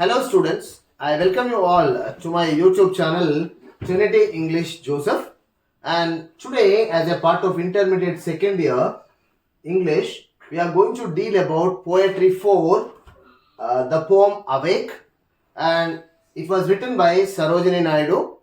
Hello students, I welcome you all to my YouTube channel Trinity English Joseph, and today as a part of intermediate second year English we are going to deal about poetry 4, the poem Awake, and it was written by Sarojini Naidu.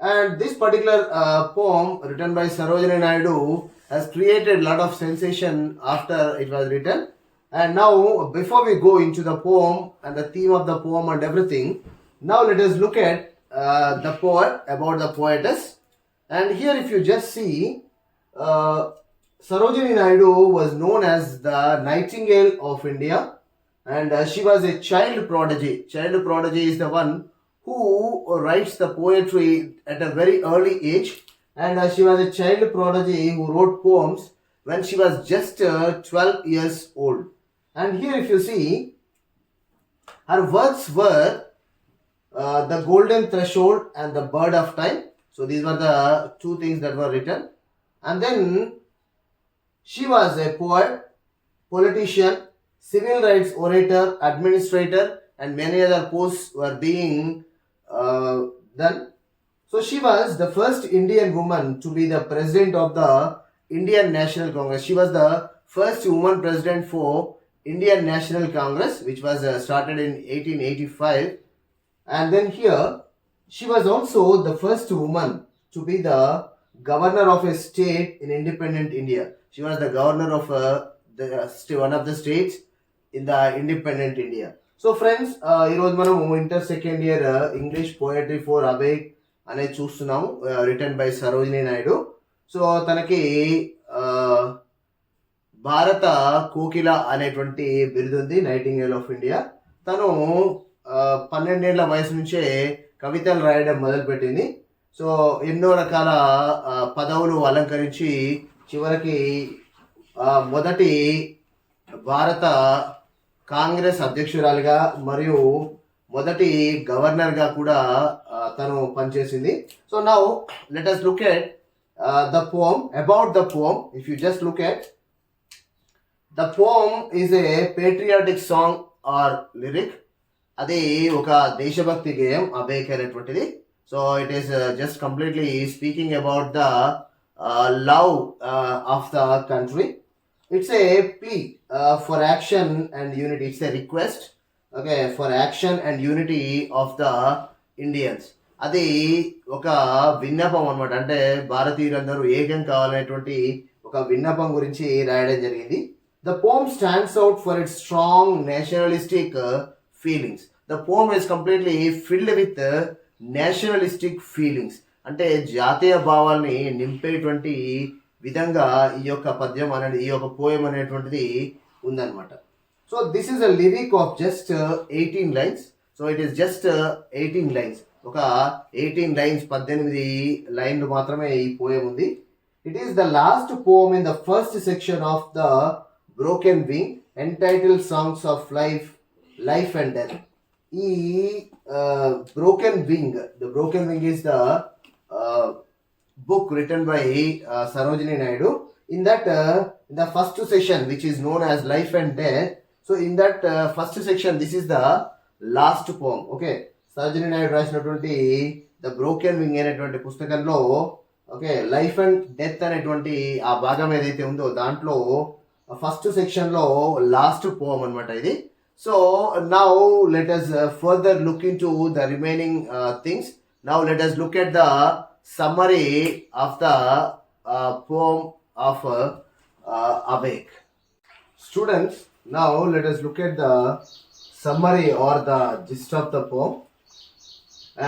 And this particular poem written by Sarojini Naidu has created a lot of sensation after it was written. And now, before we go into the poem and the theme of the poem and everything, now let us look at the poet, about the poetess. And here, if you just see, Sarojini Naidu was known as the Nightingale of India, and she was a child prodigy. Child prodigy is the one who writes the poetry at a very early age, and she was a child prodigy who wrote poems when she was just 12 years old. And here, if you see, her words were the golden threshold and the bird of time. So these were the two things that were written. And then she was a poet, politician, civil rights orator, administrator, and many other posts were being done. So she was the first Indian woman to be the president of the Indian National Congress. She was the first woman president for Indian National Congress, which was started in 1885. And then here, she was also the first woman to be the governor of a state in independent India. She was the governor of one of the states in the independent India. So friends, ఈరోజు మనం inter second year English poetry for awake అనేది చూస్తున్నాము, written by Sarojini Naidu. So తనకి భారత కోకిల అనేటువంటి బిరుదు ఉంది, nightingale of India. తను 12 ఏళ్ల వయసు నుంచే కవితలు రాయడం మొదలుపెట్టింది. సో ఎన్నో రకాల పదవులు అలంకరించి చివరికి మొదటి భారత కాంగ్రెస్ అధ్యక్షురాలిగా మరియు మొదటి గవర్నర్గా కూడా తను పనిచేసింది. So now let us look at the poem. About the poem, if you just look at the poem, is a patriotic song or lyric. అది ఒక దేశభక్తి గేయం అబేక్ అనేటువంటిది. So it is just completely speaking about the love of the country. It's a plea for action and unity. It's a request, okay, for action and unity of the Indians. అది ఒక విన్నపం అనమాట. అంటే భారతీయులందరూ ఏకం కావాలనేటువంటి ఒక విన్నపం గురించి రాయడం జరిగింది. The poem stands out for its strong nationalistic feelings. The poem is completely filled with nationalistic feelings. అంటే జాతీయ భావాల్ని నింపేటువంటి విధంగా ఈ యొక్క పద్యం అనేది, ఈ యొక్క పోయం అనేటువంటిది ఉందన్నమాట. So this is a lyric of just 18 lines. So it is just 18 lines. ఒక 18 లైన్స్, 18 లైన్లు మాత్రమే ఈ పోయం ఉంది. It is the last poem in the first section of the Broken Wing, entitled Songs of Life and Death. ఈ Broken Wing, the Broken Wing is the book written by Sarojini Naidu. In that, in the first section, which is known as Life and Death, so in that first section, this is the last poem. Okay, Sarojini Naidu రాసినటువంటి the Broken wing అనేటువంటి పుస్తకంలో, okay, life and death అనేటువంటి ఆ భాగం ఏదైతే ఉందో దాంట్లో first సెక్షన్లో లాస్ట్ పోయం అనమాట ఇది. So now let us further look into the remaining things. Now let us look at the summary of the poem of Awake. Students, now let us look at the summary or the gist of the poem.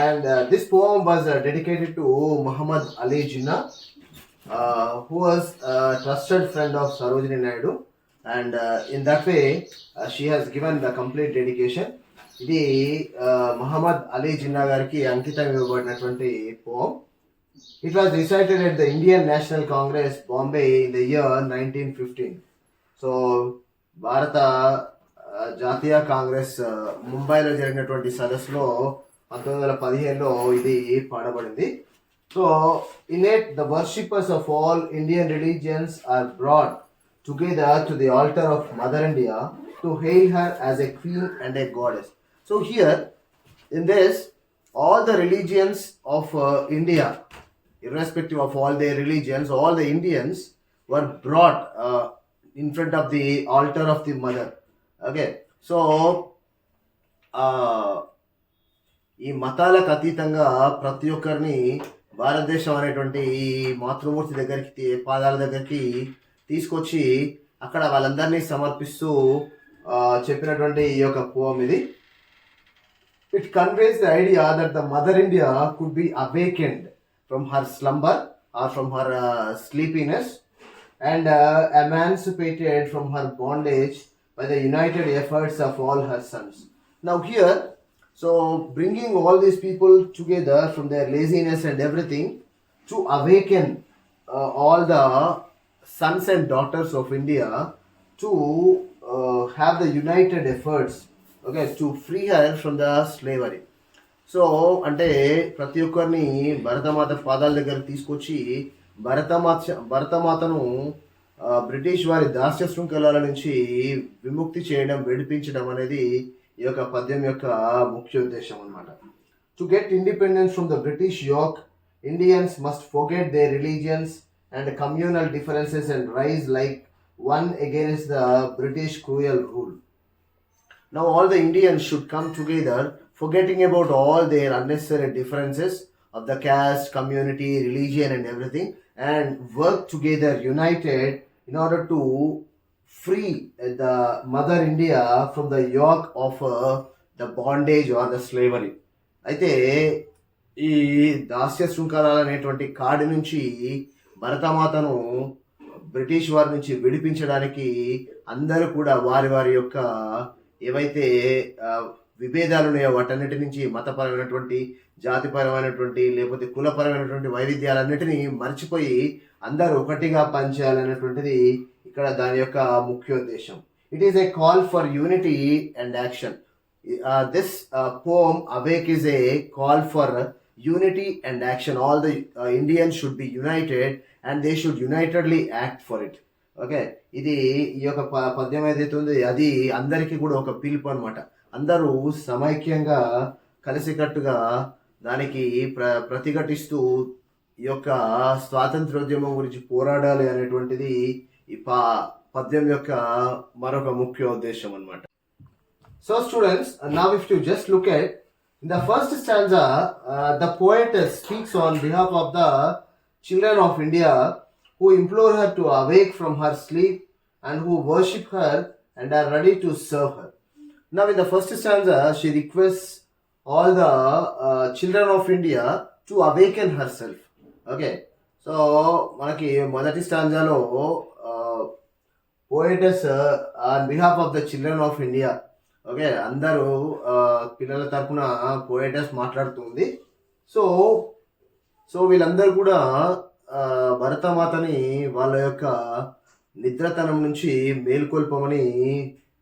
And this poem was dedicated to Mohammed Ali Jinnah, who was a trusted friend of Sarojini Naidu, and in that way she has given the complete dedication. ఇది మహమ్మద్ అలీ జిన్నా గారికి అంకితం ఇవ్వబడినటువంటి poem. It was recited at the Indian National Congress, Bombay, in the year 1915. So, భారత జాతీయ కాంగ్రెస్ ముంబైలో జరిగినటువంటి సదస్సులో 1915లో ఇది పాడబడింది. So, in it, the worshippers of all Indian religions are brought together to the altar of Mother India to hail her as a queen and a goddess. So here, in this, all the religions of India, irrespective of all their religions, all the Indians were brought in front of the altar of the mother. Okay, so ఈ మతాలకు అతీతంగా ప్రతి ఒక్కరిని భారతదేశం అనేటువంటి ఈ మాతృమూర్తి దగ్గరికి పాదాల దగ్గరికి తీసుకొచ్చి అక్కడ వాళ్ళందరినీ సమర్పిస్తూ చెప్పినటువంటి ఈ యొక్క పోమ్ ఇది. It conveys the idea that the Mother India could be awakened from her slumber or from her sleepiness and emancipated from her bondage by the united efforts of all her sons. Now here, so bringing all these people together from their laziness and everything to awaken all the sons and daughters of India to have the united efforts, okay, to free her from the slavery. So అంటే ప్రతి ఒక్కరిని భరతమాత పాదాల దగ్గర తీసుకొచ్చి భరతమాతను British వారి దాస్య శృంఖలాల నుంచి విముక్తి చేయడం, విడిపించడం అనేది ఈ యొక్క పద్యం యొక్క ముఖ్య ఉద్దేశం అన్నమాట. To get independence from the British yoke, Indians must forget their religions and communal differences and rise like one against the British cruel rule. Now all the Indians should come together, forgetting about all their unnecessary differences of the caste, community, religion and everything, and work together united in order to free the Mother India from the yoke of the bondage or the slavery. అయితే ఈ దాస్య శృంఖలాలు అనేటువంటి కాడి నుంచి భరతమాతను British వారి నుంచి విడిపించడానికి అందరూ కూడా వారి వారి యొక్క ఏవైతే విభేదాలు ఉన్నాయో వాటన్నిటి నుంచి మతపరమైనటువంటి, జాతిపరమైనటువంటి, లేకపోతే కులపరమైనటువంటి వైవిధ్యాలన్నిటినీ మర్చిపోయి అందరూ ఒకటిగా పనిచేయాలనేటువంటిది ఇక్కడ దాని యొక్క ముఖ్య ఉద్దేశం. It is a call for unity and action. This poem Awake is a call for unity and action. All the Indians should be united and they should unitedly act for it. Okay, ఇది ఈ యొక్క పద్యం ఏదైతే ఉంది అది అందరికీ కూడా ఒక పిలుపు అనమాట. అందరూ సమైక్యంగా కలిసికట్టుగా దానికి ప్రతిఘటిస్తూ ఈ యొక్క స్వాతంత్రోద్యమం గురించి పోరాడాలి అనేటువంటిది ఈ పద్యం యొక్క మరొక ముఖ్య ఉద్దేశం అనమాట. So students, now if you just look at in the first stanza, the poetess speaks on behalf of the children of India who implore her to awake from her sleep and who worship her and are ready to serve her. Now in the first stanza, she requests all the children of India to awaken herself. Okay, so మనకి మొదటి స్టాంజాలో poetess on behalf of the children of India, okay, అందరూ పిల్లల తరపున పోయటస్ మాట్లాడుతుంది. So వీళ్ళందరూ కూడా భరతమాతని వాళ్ళ యొక్క నిద్రతనం నుంచి మేల్కొల్పమని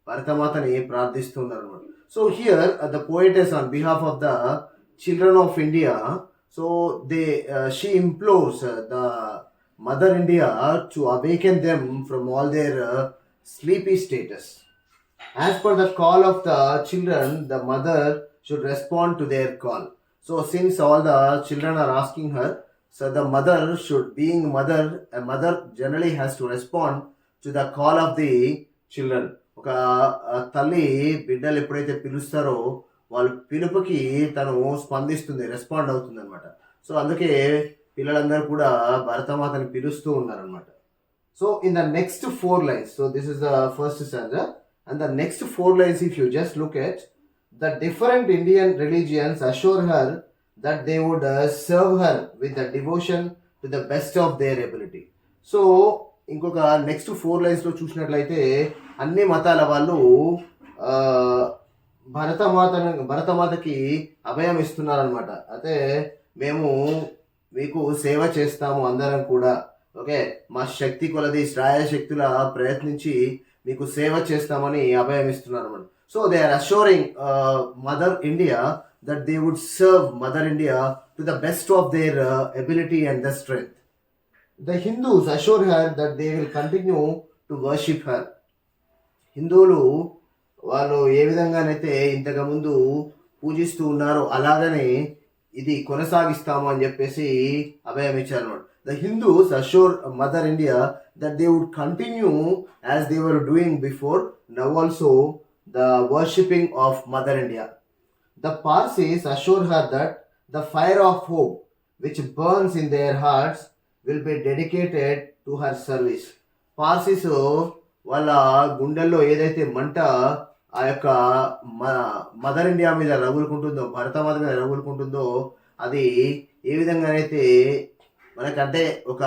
భరతమాతని ప్రార్థిస్తున్నారు అనమాట. So here the poetess on behalf of the children of India, so she implores the Mother India to awaken them from all their sleepy states. As per the call of the children, the mother should respond to their call. So since all the children are asking her, so the mother should, being mother, a mother generally has to respond to the call of the children. ఒక తల్లి బిడ్డలు ఎప్పుడైతే పిలుస్తారో వాళ్ళ పిలుపుకి తను స్పందిస్తుంది, respond అవుతుంది అనమాట. సో అందుకే పిల్లలందరూ కూడా భరతమాతని పిలుస్తూ ఉన్నారనమాట. So in the next 4 lines, so this is the first stanza. And the next 4 lines, if you just look at, the different Indian religions assure her that they would serve her with the devotion to the best of their ability. So ఇంకొక next 4 lines లో చూసినట్లయితే అన్ని మతాల వాళ్ళు భరతమాతకి అభయం ఇస్తున్నారనమాట. అయితే మేము మీకు సేవ చేస్తాము అందరం కూడా, ఓకే, మా శక్తి కొలది శ్రాయశక్తుల ప్రయత్నించి మీకు సేవ చేస్తామని అభయం ఇస్తున్నారు అన్నమాట. So they are assuring mother India that they would serve mother India to the best of their ability and the strength. The Hindus assure her that they will continue to worship her. హిందువులు వాళ్ళు ఏ విధంగానైతే ఇంతకుముందు పూజిస్తూ ఉన్నారో అలాగనే ఇది కొనసాగిస్తాము అని చెప్పేసి అభయం ఇచ్చారు అనమాట. The Hindus assure mother India that they would continue as they were doing before now also the worshipping of mother India. The Parsees assure her that the fire of hope which burns in their hearts will be dedicated to her service. Parsis వాళ్ళ గుండెల్లో ఏదైతే మంట ఆ యొక్క mother India మీద రగులుకుంటుందో, భరతమాత మీద రగులుకుంటుందో, అది ఏ విధంగానైతే మనకంటే ఒక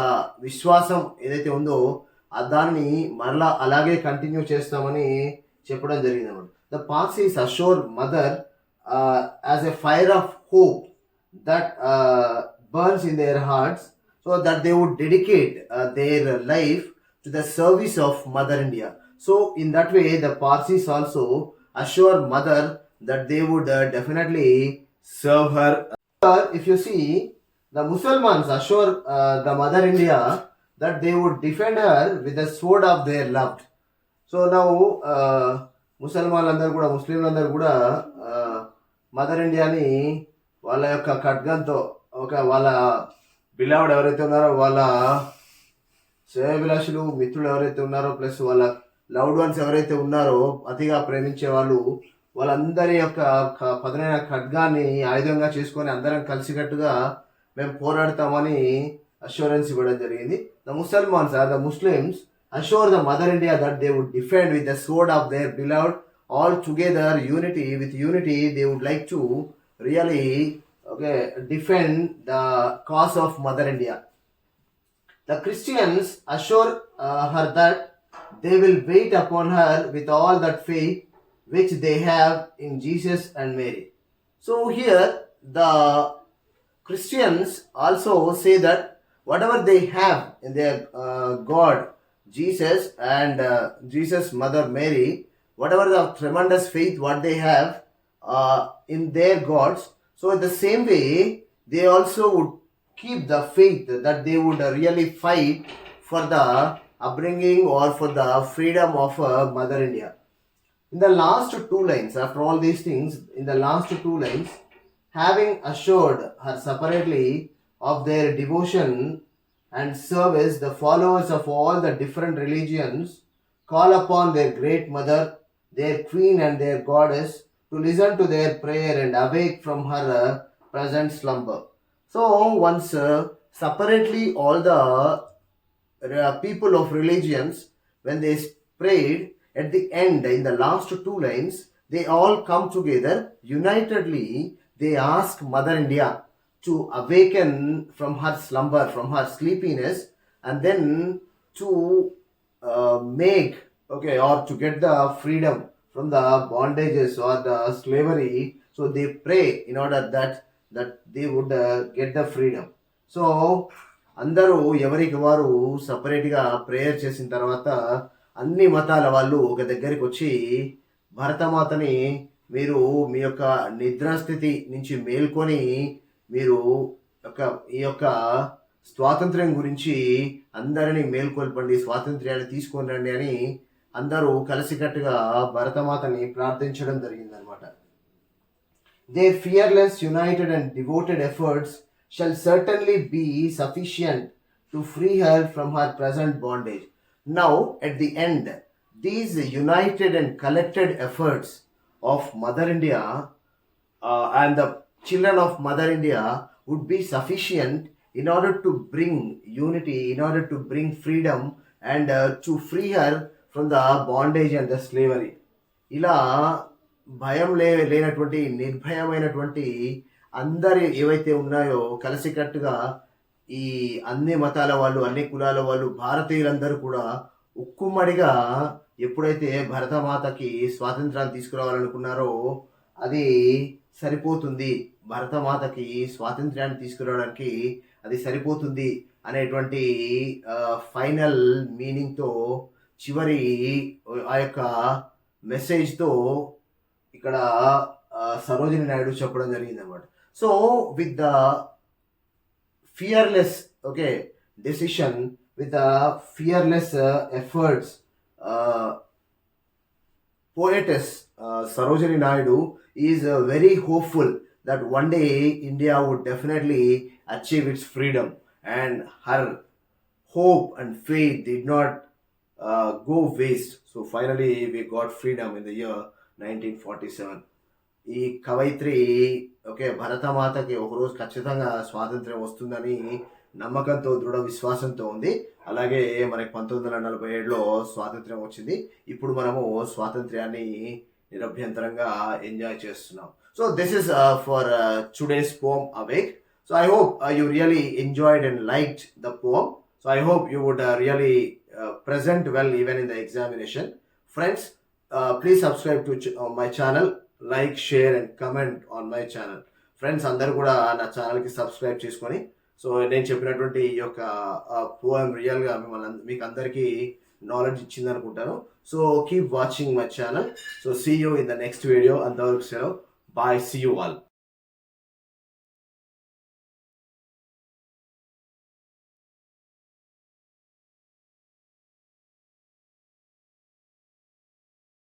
విశ్వాసం ఏదైతే ఉందో దాన్ని మరలా అలాగే కంటిన్యూ చేస్తామని చెప్పడం జరిగింది అన్నమాట. The Parsees assure mother as a fire of hope that burns in their hearts, so that they would dedicate their life to the service of Mother India. So in that way the Parsees also assure mother that they would definitely serve her. If you see, the Muslims assure the Mother India that they would defend her with the sword of their love. So now ముస్లింలందరూ కూడా mother ఇండియాని వాళ్ళ యొక్క ఖడ్గంతో వాళ్ళ beloved ఎవరైతే ఉన్నారో, వాళ్ళ శ్రేయభిలాషులు మిత్రులు ఎవరైతే ఉన్నారో, ప్లస్ వాళ్ళ లవ్డ్ వన్స్ ఎవరైతే ఉన్నారో, అతిగా ప్రేమించే వాళ్ళు, వాళ్ళందరి యొక్క పదునైన ఖడ్గాన్ని ఆయుధంగా చేసుకొని అందరం కలిసికట్టుగా మేము పోరాడతామని అష్యూరెన్స్ ఇవ్వడం జరిగింది. The Muslims assure the Mother India that they would defend with the sword of their beloved, all together with unity they would like to really defend the cause of Mother India. The Christians assure her that they will wait upon her with all that faith which they have in Jesus and Mary. So here the Christians also say that whatever they have in their God Jesus and Jesus mother Mary, whatever the tremendous faith what they have in their gods, so in the same way they also would keep the faith that they would really fight for the upbringing or for the freedom of Mother India. In the last two lines, after all these things, in the last two lines, having assured her separately of their devotion and service, the followers of all the different religions call upon their great mother, their queen and their goddess to listen to their prayer and awake from her present slumber. So once separately all the people of religions, when they prayed, at the end in the last two lines they all come together unitedly. They ask Mother India to awaken from her slumber, from her sleepiness, and then to make or to get the freedom from the bondages or the slavery. So they pray in order that they would get the freedom. So అందరూ ఎవరికి వారు సపరేట్గా prayer చేసిన తర్వాత అన్ని మతాల వాళ్ళు ఒక దగ్గరికి వచ్చి భరతమాతని మీరు మీ యొక్క నిద్రాస్థితి నుంచి మేల్కొని మీరు ఈ యొక్క స్వాతంత్ర్యం గురించి అందరినీ మేల్కొల్పండి, స్వాతంత్ర్యాన్ని తీసుకొని రండి అని అందరూ కలిసికట్టుగా భరతమాతని ప్రార్థించడం జరిగిందనమాట. Their fearless, united and devoted efforts shall certainly be sufficient to free her from her present bondage. Now, at the end, these united and collected efforts of Mother India and the children of Mother India would be sufficient in order to bring unity, in order to bring freedom and to free her from the bondage and the slavery. ఇలా భయం లేనటువంటి నిర్భయమైనటువంటి అందరి ఏవైతే ఉన్నాయో కలిసికట్టుగా ఈ అన్ని మతాల వాళ్ళు, అన్ని కులాల వాళ్ళు, భారతీయులందరూ కూడా ఉక్కుమ్మడిగా ఎప్పుడైతే భరతమాతకి స్వాతంత్రాన్ని తీసుకురావాలనుకున్నారో అది సరిపోతుంది, భరతమాతకి స్వాతంత్ర్యాన్ని తీసుకురావడానికి అది సరిపోతుంది అనేటువంటి ఫైనల్ మీనింగ్తో చివరి ఆ యొక్క మెసేజ్తో ఇక్కడ సరోజిని నాయుడు చెప్పడం జరిగింది అనమాట. So with the fearless decision, with the fearless efforts, poetess Sarojini Naidu is very hopeful that one day India would definitely achieve its freedom, and her hope and faith did not go waste. So finally, we got freedom in the year 1947. ఈ కవయిత్రి okay భరతమాతకి ఒకరోజు ఖచ్చితంగా స్వాతంత్ర్యం వస్తుందని నమ్మకంతో దృఢ విశ్వాసంతో ఉంది. అలాగే మనకి 1947లో స్వాతంత్ర్యం వచ్చింది. ఇప్పుడు మనము స్వాతంత్ర్యాన్ని నిరభ్యంతరంగా ఎంజాయ్ చేస్తున్నాం. So this is for today's poem Awake. So I hope you really enjoyed and liked the poem. So I hope you would really present well even in the examination. Friends, please subscribe to my channel, like, share and comment on my channel. Friends అందరు కూడా నా ఛానల్కి subscribe చేసుకొని, so నేను చెప్పినటువంటి ఈ యొక్క poem రియల్గా మీకు అందరికీ నాలెడ్జ్ ఇచ్చింది అనుకుంటాను. So keep watching my channel. So see you in the next video. అంతవరకు సెలవు. బాయ్. See you all.